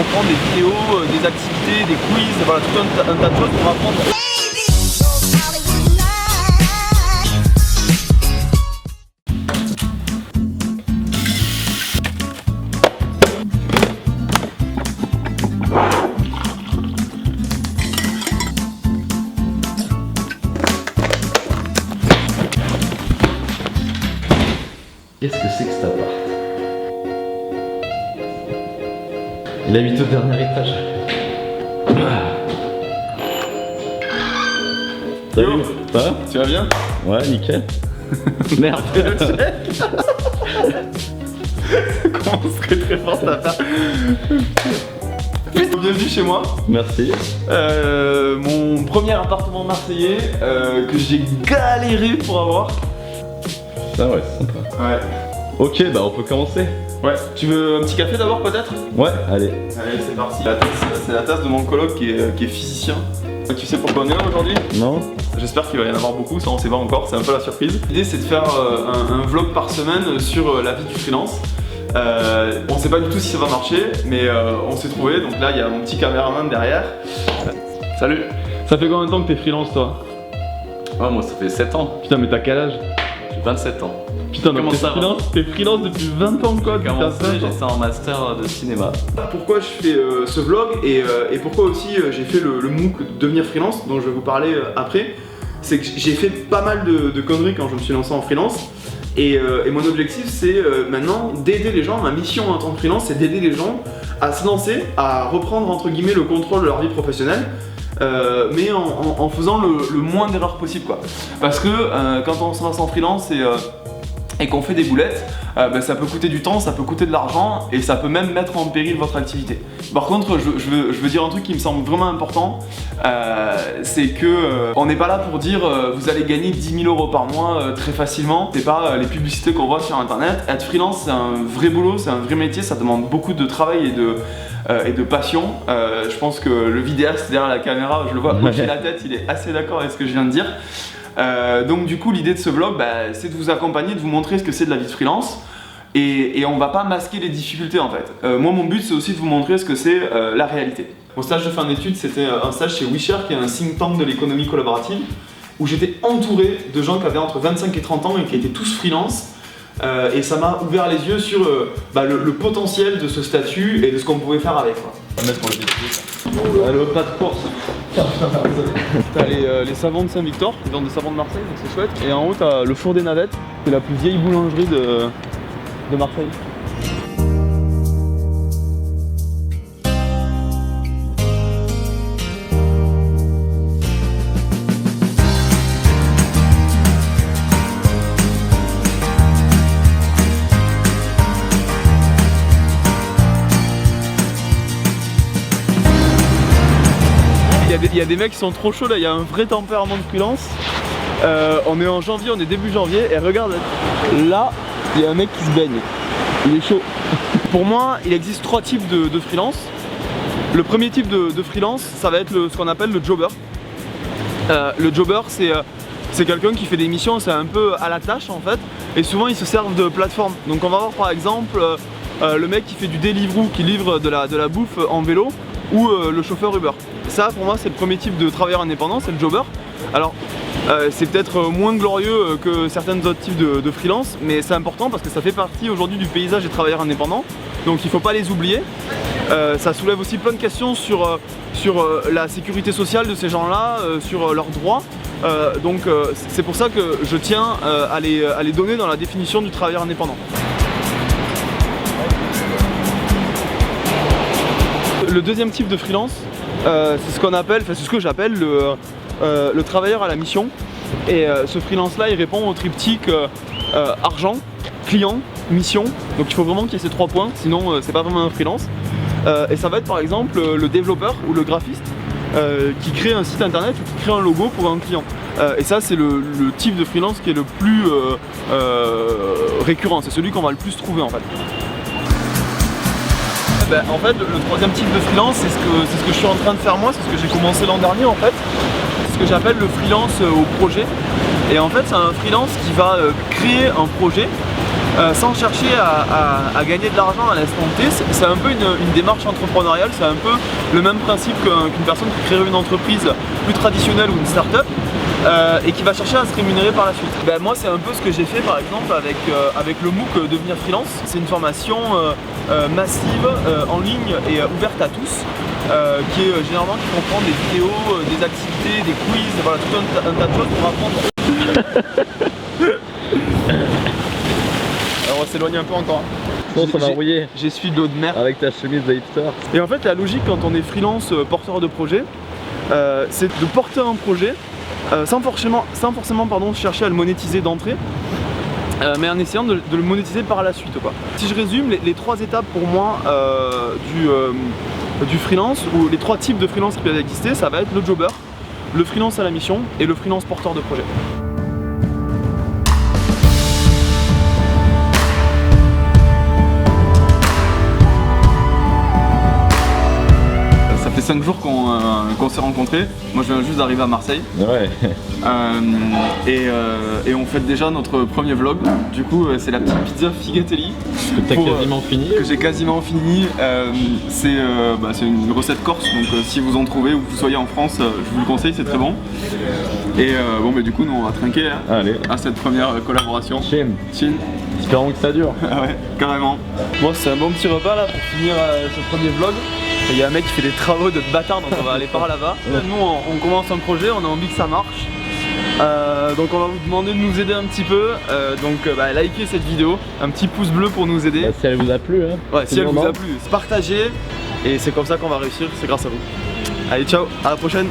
on prend des vidéos, des activités, des quiz, voilà, tout un tas de choses pour apprendre. Qu'est-ce que c'est que cet appart? Il habite au dernier étage. Salut, ça va? Tu vas bien? Ouais, nickel. Merde. Comment serait très fort cette affaire? Bienvenue chez moi. Merci. Mon premier appartement marseillais que j'ai galéré pour avoir. Ah ouais, c'est sympa. Ouais. Ok, bah on peut commencer. Ouais. Tu veux un petit café d'abord peut-être? Ouais, allez. Allez, c'est parti. C'est la tasse de mon coloc qui est physicien. Tu sais pourquoi on est là aujourd'hui? Non? J'espère qu'il va y en avoir beaucoup, ça on sait pas encore, c'est un peu la surprise. L'idée c'est de faire un vlog par semaine sur la vie du freelance. On sait pas du tout si ça va marcher, mais on s'est trouvé, donc là il y a mon petit caméraman derrière. Salut. Ça fait combien de temps que t'es freelance toi? Ouais, moi ça fait 7 ans. Putain mais t'as quel âge? J'ai 27 ans. Putain donc t'es freelance depuis 20 ans quoi? J'ai commencé, j'ai ça en master de cinéma. Pourquoi je fais ce vlog et pourquoi aussi j'ai fait le MOOC de devenir freelance dont je vais vous parler après, c'est que j'ai fait pas mal de conneries quand je me suis lancé en freelance et mon objectif c'est maintenant d'aider les gens, ma mission en tant que freelance c'est d'aider les gens à se lancer, à reprendre entre guillemets le contrôle de leur vie professionnelle. Mais en faisant le moins d'erreurs possible quoi. Parce que quand on se lance en freelance et qu'on fait des boulettes, ça peut coûter du temps, ça peut coûter de l'argent et ça peut même mettre en péril votre activité. Par contre, je veux dire un truc qui me semble vraiment important, c'est que on n'est pas là pour dire vous allez gagner 10 000 € par mois très facilement. C'est pas les publicités qu'on voit sur internet. Être freelance, c'est un vrai boulot, c'est un vrai métier, ça demande beaucoup de travail et de passion. Je pense que le vidéaste derrière la caméra, je le vois hocher la tête, il est assez d'accord avec ce que je viens de dire. Donc du coup l'idée de ce vlog c'est de vous accompagner, de vous montrer ce que c'est de la vie de freelance et on va pas masquer les difficultés en fait. Moi mon but c'est aussi de vous montrer ce que c'est la réalité. Mon stage de fin d'études c'était un stage chez WeShare qui est un think tank de l'économie collaborative où j'étais entouré de gens qui avaient entre 25 et 30 ans et qui étaient tous freelance et ça m'a ouvert les yeux sur le potentiel de ce statut et de ce qu'on pouvait faire avec quoi. On va mettre pour le vidéo. Allô, pas de course. T'as les savons de Saint-Victor, qui vendent des savons de Marseille, donc c'est chouette. Et en haut, t'as le Four des Navettes, c'est la plus vieille boulangerie de Marseille. Il y a des mecs qui sont trop chauds là, il y a un vrai tempérament de freelance. On est en janvier, on est début janvier et regarde, là il y a un mec qui se baigne, il est chaud. Pour moi il existe 3 types de freelance. Le premier type de freelance ça va être ce qu'on appelle le jobber. Le jobber c'est quelqu'un qui fait des missions, c'est un peu à la tâche en fait. Et souvent ils se servent de plateforme. Donc on va voir par exemple le mec qui fait du Deliveroo, qui livre de la bouffe en vélo, ou le chauffeur Uber. Ça pour moi c'est le premier type de travailleur indépendant, c'est le jobber. Alors c'est peut-être moins glorieux que certains autres types de freelance, mais c'est important parce que ça fait partie aujourd'hui du paysage des travailleurs indépendants, donc il ne faut pas les oublier. Ça soulève aussi plein de questions sur la sécurité sociale de ces gens-là, sur leurs droits. Donc c'est pour ça que je tiens à les donner dans la définition du travailleur indépendant. Le deuxième type de freelance, c'est ce qu'on appelle, c'est ce que j'appelle le travailleur à la mission. Et ce freelance là il répond au triptyque argent, client, mission. Donc il faut vraiment qu'il y ait ces 3 points, sinon c'est pas vraiment un freelance. Et ça va être par exemple le développeur ou le graphiste qui crée un site internet ou qui crée un logo pour un client. Et ça c'est le type de freelance qui est le plus récurrent, c'est celui qu'on va le plus trouver en fait. En fait, le troisième type de freelance, c'est ce que je suis en train de faire moi, c'est ce que j'ai commencé l'an dernier en fait. C'est ce que j'appelle le freelance au projet. Et en fait, c'est un freelance qui va créer un projet sans chercher à gagner de l'argent à l'instant T. C'est un peu une démarche entrepreneuriale, c'est un peu le même principe qu'une personne qui créerait une entreprise plus traditionnelle ou une start-up. Et qui va chercher à se rémunérer par la suite. Ben, moi c'est un peu ce que j'ai fait par exemple avec le MOOC Devenir Freelance. C'est une formation massive, en ligne et ouverte à tous, qui est généralement qui comprend des vidéos, des activités, des quiz, voilà, tout un tas de choses pour apprendre. Alors on va s'éloigner un peu encore. Bon, ça va rouiller. J'essuie de l'eau de mer. Avec ta chemise de hipster. Et en fait la logique quand on est freelance porteur de projet, c'est de porter un projet sans forcément chercher à le monétiser d'entrée, mais en essayant de le monétiser par la suite, quoi. Si je résume les 3 étapes pour moi du freelance, ou les 3 types de freelance qui peuvent exister, ça va être le jobber, le freelance à la mission et le freelance porteur de projet. Ça fait 5 jours qu'on s'est rencontrés. Moi je viens juste d'arriver à Marseille. Ouais. Et on fête déjà notre premier vlog. Du coup c'est la petite pizza Figatelli. Que t'as quasiment fini. Que j'ai quasiment fini. C'est une recette corse, donc si vous en trouvez ou que vous soyez en France, je vous le conseille, c'est très bon. Et bon du coup nous on va trinquer Allez. À cette première collaboration. Chin. Espérons que ça dure. Ah ouais, carrément. Bon c'est un bon petit repas là pour finir ce premier vlog. Il y a un mec qui fait des travaux de bâtard, donc on va aller par là-bas. Nous on commence un projet, on a envie que ça marche. Donc on va vous demander de nous aider un petit peu. Likez cette vidéo, un petit pouce bleu pour nous aider. Bah, si elle vous a plu, hein. Ouais, si elle vous a plu, partagez. Et c'est comme ça qu'on va réussir, c'est grâce à vous. Allez ciao, à la prochaine.